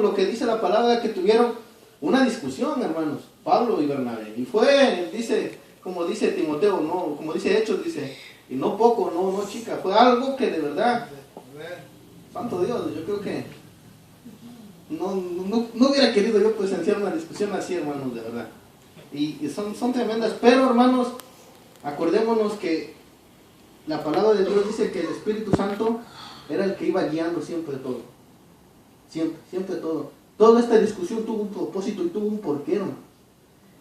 lo que dice la palabra, que tuvieron una discusión, hermanos, Pablo y Bernabé. Y fue, dice, como dice Timoteo, no, como dice Hechos, dice, y no poco, no chica, fue algo que de verdad, santo Dios, yo creo que no hubiera querido yo presenciar una discusión así, hermanos, de verdad. Y son tremendas, pero hermanos, acordémonos que la palabra de Dios dice que el Espíritu Santo era el que iba guiando siempre todo. Siempre todo. Toda esta discusión tuvo un propósito y tuvo un porqué, hermano.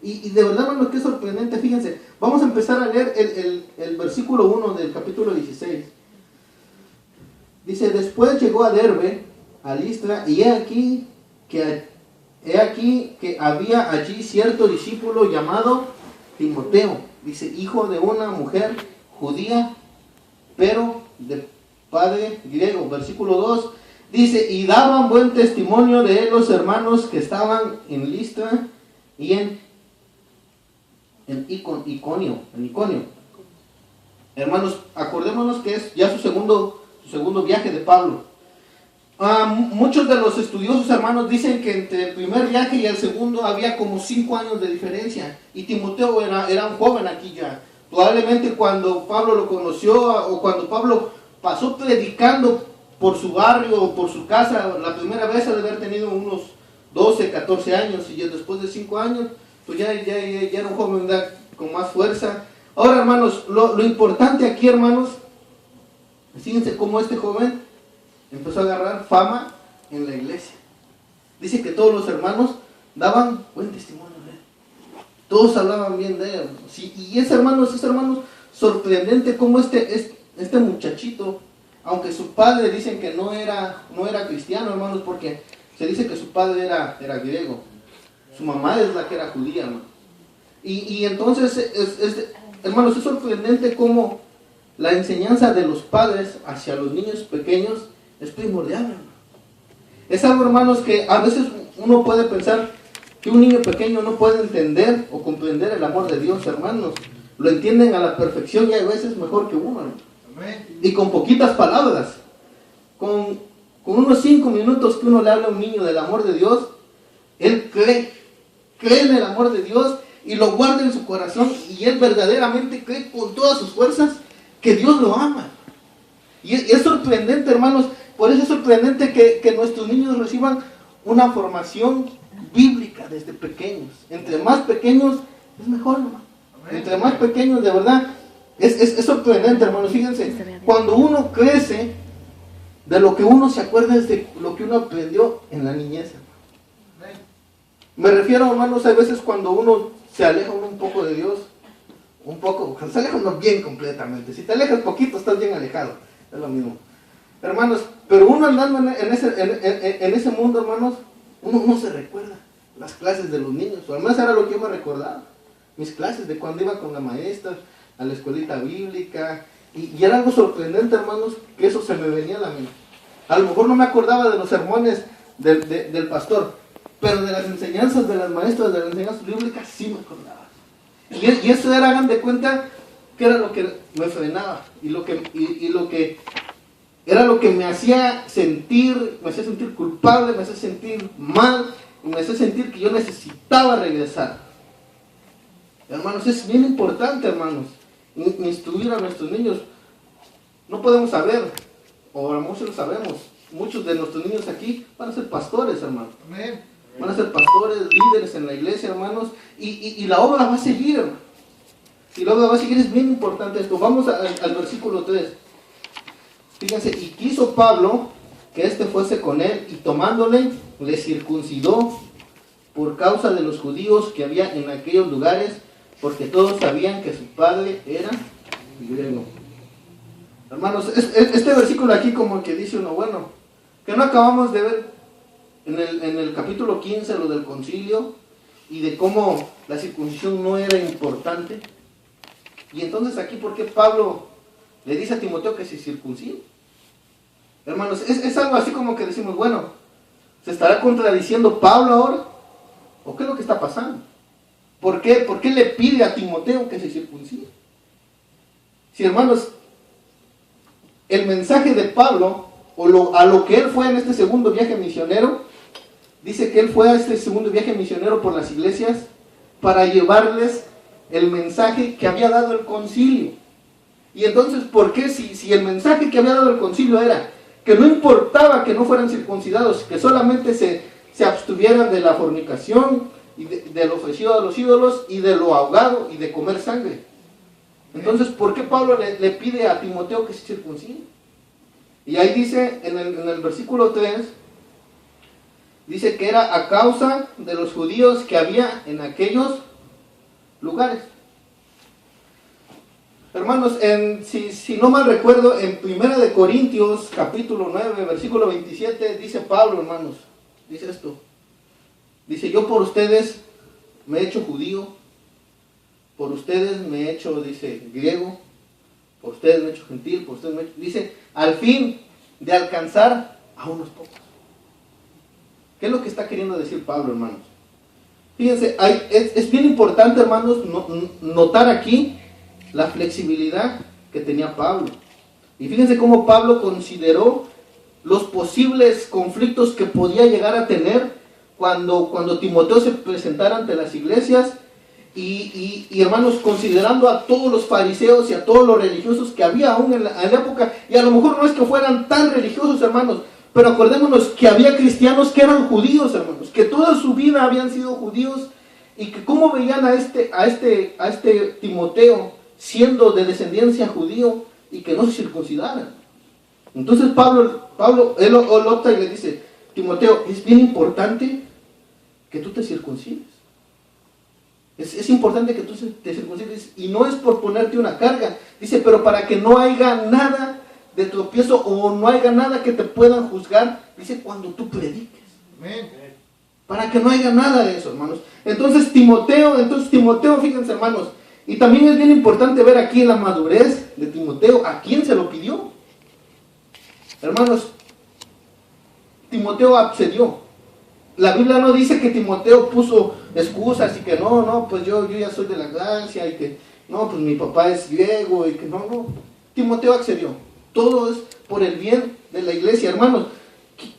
Y de verdad, hermano, que es sorprendente, fíjense. Vamos a empezar a leer el versículo 1 del capítulo 16. Dice, después llegó a Derbe, a Listra, y he aquí que había allí cierto discípulo llamado Timoteo, dice, hijo de una mujer judía, pero de padre griego. Versículo 2 dice, y daban buen testimonio de él los hermanos que estaban en Listra y en Iconio. Hermanos, acordémonos que es ya su segundo viaje de Pablo. Muchos de los estudiosos, hermanos, dicen que entre el primer viaje y el segundo había como 5 años de diferencia. Y Timoteo era un joven aquí ya. Probablemente cuando Pablo lo conoció o cuando Pablo pasó predicando por su barrio o por su casa, la primera vez ha de haber tenido unos 12, 14 años. Y ya después de 5 años, pues ya era un joven, ¿verdad?, con más fuerza. Ahora, hermanos, lo importante aquí, hermanos, fíjense cómo este joven empezó a agarrar fama en la iglesia. Dice que todos los hermanos daban buen testimonio de él. Todos hablaban bien de él. Sí, y es, hermanos, sorprendente cómo este muchachito, aunque su padre dicen que no era cristiano, hermanos, porque se dice que su padre era griego. Su mamá es la que era judía, hermano. Y entonces, hermanos, es sorprendente cómo la enseñanza de los padres hacia los niños pequeños es primordial, hermano. Es algo, hermanos, que a veces uno puede pensar que un niño pequeño no puede entender o comprender el amor de Dios, hermanos. Lo entienden a la perfección y a veces mejor que uno, hermano. Y con poquitas palabras. Con unos 5 minutos que uno le habla a un niño del amor de Dios, él cree en el amor de Dios y lo guarda en su corazón, y él verdaderamente cree con todas sus fuerzas que Dios lo ama. Y es sorprendente, hermanos. Por eso es sorprendente que nuestros niños reciban una formación bíblica desde pequeños. Entre más pequeños es mejor, hermano. Entre más pequeños, de verdad, es sorprendente, hermanos. Fíjense, cuando uno crece, de lo que uno se acuerda es de lo que uno aprendió en la niñez, hermano. Me refiero, hermanos, a veces cuando uno se aleja un poco de Dios, se aleja uno bien completamente. Si te alejas poquito, estás bien alejado. Es lo mismo. Hermanos, pero uno andando en ese mundo, hermanos, uno se recuerda las clases de los niños, o al menos era lo que yo me recordaba, mis clases de cuando iba con la maestra a la escuelita bíblica, y era algo sorprendente, hermanos, que eso se me venía a la mente. A lo mejor no me acordaba de los sermones del pastor, pero de las enseñanzas de las maestras, de las enseñanzas bíblicas, sí me acordaba. Y eso era, hagan de cuenta, que era lo que me frenaba, y lo que era lo que me hacía sentir culpable, me hacía sentir mal, y me hacía sentir que yo necesitaba regresar. Hermanos, es bien importante, hermanos, instruir a nuestros niños. No podemos saber, o a lo mejor sí lo sabemos, muchos de nuestros niños aquí van a ser pastores, hermanos. Van a ser pastores, líderes en la iglesia, hermanos, y la obra va a seguir, hermanos. Y la obra va a seguir, es bien importante esto. Vamos al versículo 3. Fíjense, y quiso Pablo que éste fuese con él, y tomándole, le circuncidó por causa de los judíos que había en aquellos lugares, porque todos sabían que su padre era griego. Hermanos, este versículo aquí como que dice uno, bueno, que no acabamos de ver en el capítulo 15 lo del concilio, y de cómo la circuncisión no era importante. Y entonces aquí, ¿por qué Pablo le dice a Timoteo que se circuncide? Hermanos, es algo así como que decimos, bueno, ¿se estará contradiciendo Pablo ahora? ¿O qué es lo que está pasando? ¿Por qué le pide a Timoteo que se circuncide? Si, hermanos, el mensaje de Pablo, a lo que él fue en este segundo viaje misionero, dice que él fue a este segundo viaje misionero por las iglesias para llevarles el mensaje que había dado el concilio. Y entonces, ¿por qué? Si el mensaje que había dado el concilio era que no importaba que no fueran circuncidados, que solamente se abstuvieran de la fornicación, y de lo ofrecido a los ídolos, y de lo ahogado, y de comer sangre. Entonces, ¿por qué Pablo le pide a Timoteo que se circuncide? Y ahí dice, en el versículo 3, dice que era a causa de los judíos que había en aquellos lugares. Hermanos, si no mal recuerdo, en 1 Corintios, capítulo 9, versículo 27, dice Pablo, hermanos, dice esto. Dice, yo por ustedes me he hecho judío, por ustedes me he hecho, dice, griego, por ustedes me he hecho gentil, por ustedes me he hecho, dice, al fin de alcanzar a unos pocos. ¿Qué es lo que está queriendo decir Pablo, hermanos? Fíjense, es bien importante, hermanos, notar aquí la flexibilidad que tenía Pablo. Y fíjense cómo Pablo consideró los posibles conflictos que podía llegar a tener cuando Timoteo se presentara ante las iglesias y hermanos, considerando a todos los fariseos y a todos los religiosos que había aún en la época, y a lo mejor no es que fueran tan religiosos, hermanos, pero acordémonos que había cristianos que eran judíos, hermanos, que toda su vida habían sido judíos, y que cómo veían a este Timoteo siendo de descendencia judío y que no se circuncidaran. Entonces Pablo él opta y le dice, Timoteo, es bien importante que tú te circuncides. Es importante que tú te circuncides, y no es por ponerte una carga, dice, pero para que no haya nada de tropiezo o no haya nada que te puedan juzgar, dice, cuando tú prediques. Amén. Para que no haya nada de eso, hermanos. Entonces Timoteo, fíjense, hermanos, y también es bien importante ver aquí la madurez de Timoteo, ¿a quién se lo pidió? Hermanos, Timoteo accedió. La Biblia no dice que Timoteo puso excusas y que no, pues yo ya soy de la gracia y que no, pues mi papá es griego y que no. Timoteo accedió. Todo es por el bien de la iglesia, hermanos.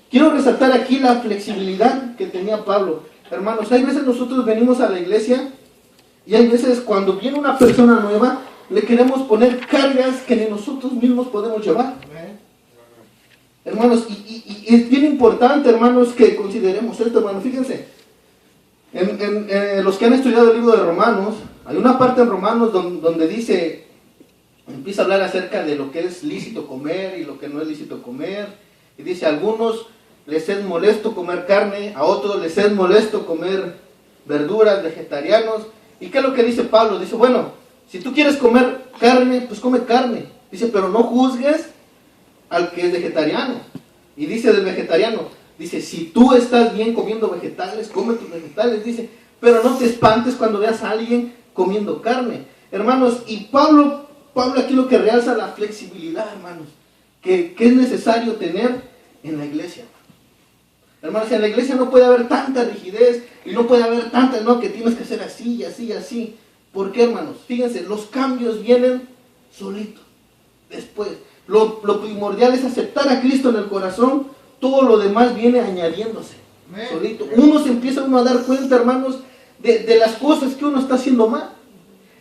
Quiero resaltar aquí la flexibilidad que tenía Pablo. Hermanos, hay veces nosotros venimos a la iglesia y hay veces cuando viene una persona nueva le queremos poner cargas que ni nosotros mismos podemos llevar. Hermanos, y es bien importante, hermanos, que consideremos esto, hermanos. Fíjense, en los que han estudiado el libro de Romanos, hay una parte en Romanos donde dice, empieza a hablar acerca de lo que es lícito comer y lo que no es lícito comer, y dice, a algunos les es molesto comer carne, a otros les es molesto comer verduras, vegetarianos. ¿Y qué es lo que dice Pablo? Dice, bueno, si tú quieres comer carne, pues come carne. Dice, pero no juzgues al que es vegetariano. Y dice del vegetariano, dice, si tú estás bien comiendo vegetales, come tus vegetales, dice, pero no te espantes cuando veas a alguien comiendo carne. Hermanos, y Pablo aquí lo que realza la flexibilidad, hermanos, que es necesario tener en la iglesia. Hermanos, en la iglesia no puede haber tanta rigidez y no puede haber tanta, no, que tienes que hacer así y así y así. ¿Por qué, hermanos? Fíjense, los cambios vienen solitos, después. Lo primordial es aceptar a Cristo en el corazón, todo lo demás viene añadiéndose, solito. Se empieza a dar cuenta, hermanos, de las cosas que uno está haciendo mal.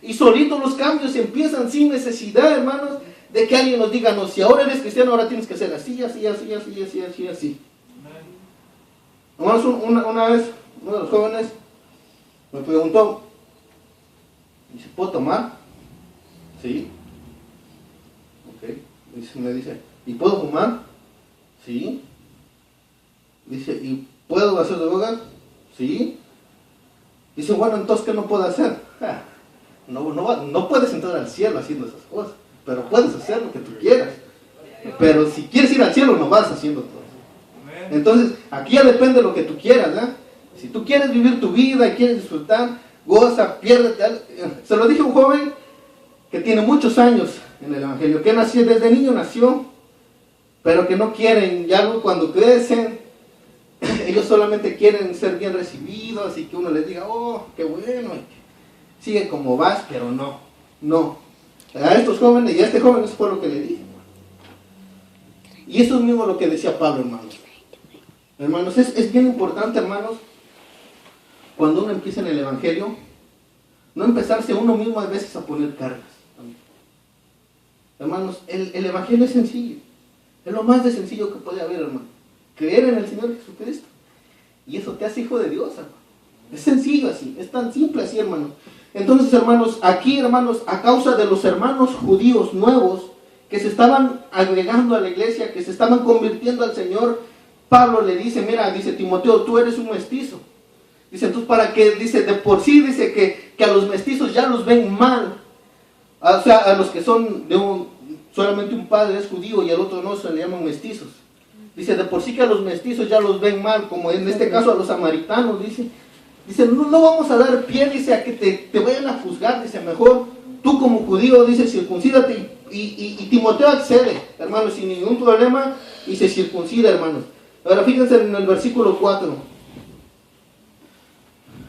Y solito los cambios empiezan sin necesidad, hermanos, de que alguien nos diga, no, si ahora eres cristiano, ahora tienes que hacer así, así, así, así, así, así, así. Hermanos, una vez, uno de los jóvenes me preguntó, dice, ¿puedo tomar? Sí. Ok. Me dice, ¿y puedo fumar? Sí. Dice, ¿y puedo hacer drogas? Sí. Dice, bueno, entonces, ¿qué no puedo hacer? No puedes entrar al cielo haciendo esas cosas, pero puedes hacer lo que tú quieras. Pero si quieres ir al cielo, no vas haciendo todo. Entonces, aquí ya depende de lo que tú quieras, ¿eh? Si tú quieres vivir tu vida y quieres disfrutar, goza, piérdete. Se lo dije a un joven que tiene muchos años en el evangelio, que nació, desde niño nació, pero que no quieren, ya cuando crecen, ellos solamente quieren ser bien recibidos y que uno les diga, oh, qué bueno, sigue como vas, pero no. A estos jóvenes, y a este joven eso fue lo que le dije. Y eso es mismo lo que decía Pablo, hermanos. Hermanos, es bien importante, hermanos, cuando uno empieza en el Evangelio, no empezarse uno mismo a veces a poner cargas. Hermanos, el Evangelio es sencillo. Es lo más de sencillo que puede haber, hermano. Creer en el Señor Jesucristo. Y eso te hace hijo de Dios, hermano. Es sencillo así, es tan simple así, hermanos. Entonces, hermanos, aquí, hermanos, a causa de los hermanos judíos nuevos que se estaban agregando a la iglesia, que se estaban convirtiendo al Señor, Pablo le dice, mira, dice Timoteo, tú eres un mestizo. Dice, entonces, ¿para qué? Dice, de por sí, dice que a los mestizos ya los ven mal. O sea, a los que son solamente un padre es judío y el otro no, se le llaman mestizos. Dice, de por sí que a los mestizos ya los ven mal, como en este caso a los samaritanos, dice, no vamos a dar pie, dice, a que te vayan a juzgar, dice, mejor tú como judío, dice, circuncídate, y Timoteo accede, hermanos, sin ningún problema, y se circuncida, hermanos. Ahora fíjense en el versículo 4,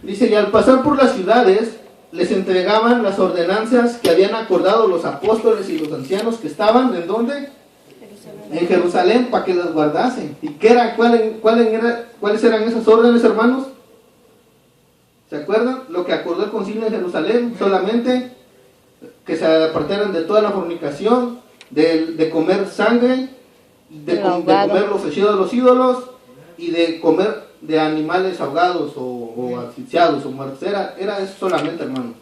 dice, y al pasar por las ciudades, les entregaban las ordenanzas que habían acordado los apóstoles y los ancianos que estaban, ¿en dónde? En Jerusalén, para que las guardasen. ¿Y cuáles eran esas órdenes, hermanos? ¿Se acuerdan? Lo que acordó el concilio en Jerusalén, solamente que se apartaran de toda la fornicación, de comer sangre, de comer los hechizos de los ídolos, y de comer de animales ahogados o asfixiados o muertos. Era eso solamente, hermanos.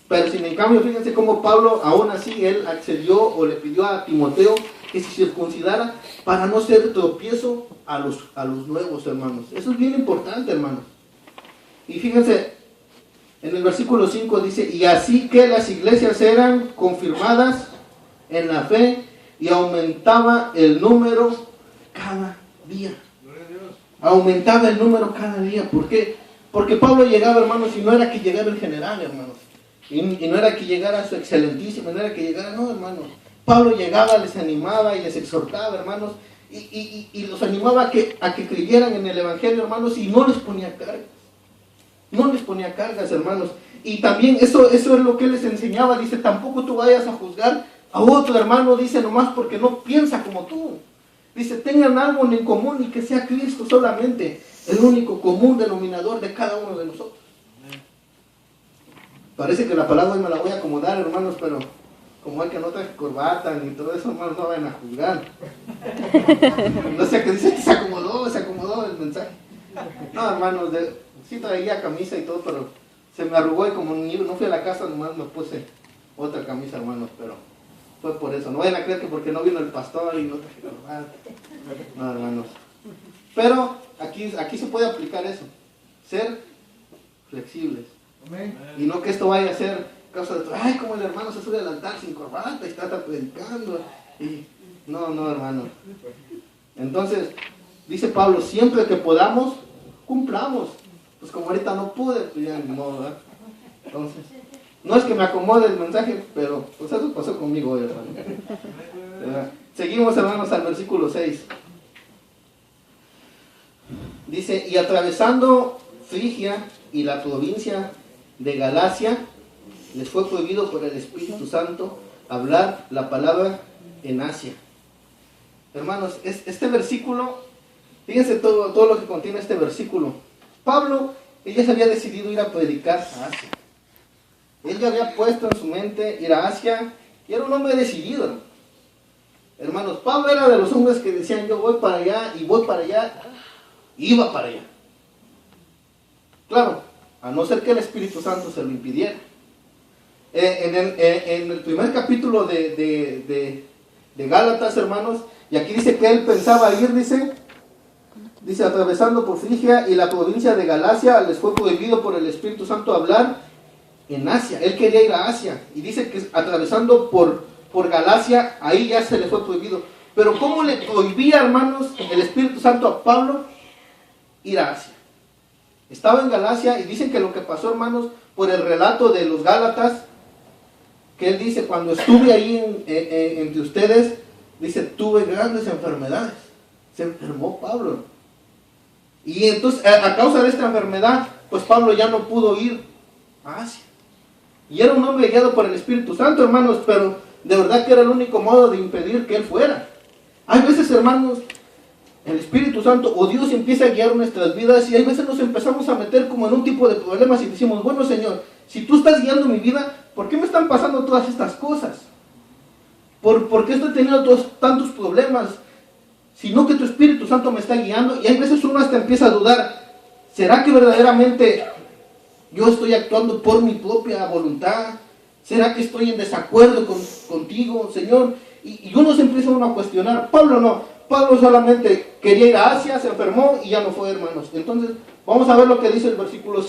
Pero sin en cambio, fíjense cómo Pablo, aún así, él accedió o le pidió a Timoteo que se circuncidara para no ser tropiezo a los nuevos, hermanos. Eso es bien importante, hermanos. Y fíjense, en el versículo 5 dice, y así que las iglesias eran confirmadas en la fe y aumentaba el número cada día. Aumentaba el número cada día. ¿Por qué? Porque Pablo llegaba, hermanos, y no era que llegara el general, hermanos. Y no era que llegara su excelentísimo, no era que llegara, no, hermanos. Pablo llegaba, les animaba y les exhortaba, hermanos, y los animaba a que creyeran en el Evangelio, hermanos, y no les ponía cargas. No les ponía cargas, hermanos. Y también eso es lo que les enseñaba. Dice, tampoco tú vayas a juzgar a otro hermano, dice, nomás porque no piensa como tú. Dice, tengan algo en común y que sea Cristo solamente el único común denominador de cada uno de nosotros. Parece que la palabra hoy me la voy a acomodar, hermanos, pero como hay que no traje corbata ni todo eso, hermanos, no vayan a juzgar. No sé qué dice que se acomodó el mensaje. No, hermanos, sí traía camisa y todo, pero se me arrugó y como no fui a la casa, nomás me puse otra camisa, hermanos, pero fue por eso. No vayan a creer que porque no vino el pastor y no traje corbata. No, hermanos. Pero aquí se puede aplicar eso. Ser flexibles. Y no que esto vaya a ser causa de, ay, como el hermano se sube al altar sin corbata y está predicando. Y, no, hermano. Entonces, dice Pablo, siempre que podamos, cumplamos. Pues como ahorita no pude, pues ya ni modo, ¿verdad? Entonces, no es que me acomode el mensaje, pero pues eso pasó conmigo hoy, hermano. Seguimos, hermanos, al versículo 6. Dice, y atravesando Frigia y la provincia de Galacia, les fue prohibido por el Espíritu Santo hablar la palabra en Asia. Hermanos, este versículo, fíjense todo lo que contiene este versículo. Pablo, él ya se había decidido ir a predicar a Asia. Él ya había puesto en su mente ir a Asia y era un hombre decidido. Hermanos, Pablo era de los hombres que decían, yo voy para allá y voy para allá, y iba para allá. Claro, a no ser que el Espíritu Santo se lo impidiera. En el primer capítulo de Gálatas, hermanos, y aquí dice que él pensaba ir, dice, atravesando por Frigia y la provincia de Galacia, les fue prohibido por el Espíritu Santo hablar en Asia. Él quería ir a Asia, y dice que atravesando por Galacia, ahí ya se le fue prohibido. Pero ¿cómo le prohibía, hermanos, el Espíritu Santo a Pablo ir a Asia? Estaba en Galacia, y dicen que lo que pasó, hermanos, por el relato de los Gálatas, que él dice, cuando estuve ahí entre ustedes, dice, tuve grandes enfermedades. Se enfermó Pablo. Y entonces, a causa de esta enfermedad, pues Pablo ya no pudo ir a Asia. Y era un hombre guiado por el Espíritu Santo, hermanos, pero de verdad que era el único modo de impedir que él fuera. Hay veces, hermanos, el Espíritu Santo o Dios empieza a guiar nuestras vidas, y hay veces nos empezamos a meter como en un tipo de problemas y decimos, bueno Señor, si tú estás guiando mi vida, ¿por qué me están pasando todas estas cosas? ¿Por qué estoy teniendo tantos problemas? Sino que tu Espíritu Santo me está guiando, y hay veces uno hasta empieza a dudar, ¿será que verdaderamente yo estoy actuando por mi propia voluntad? ¿Será que estoy en desacuerdo contigo, Señor? Y uno se empieza a cuestionar. Pablo no, Pablo solamente quería ir a Asia, se enfermó y ya no fue, hermanos. Entonces, vamos a ver lo que dice el versículo 7.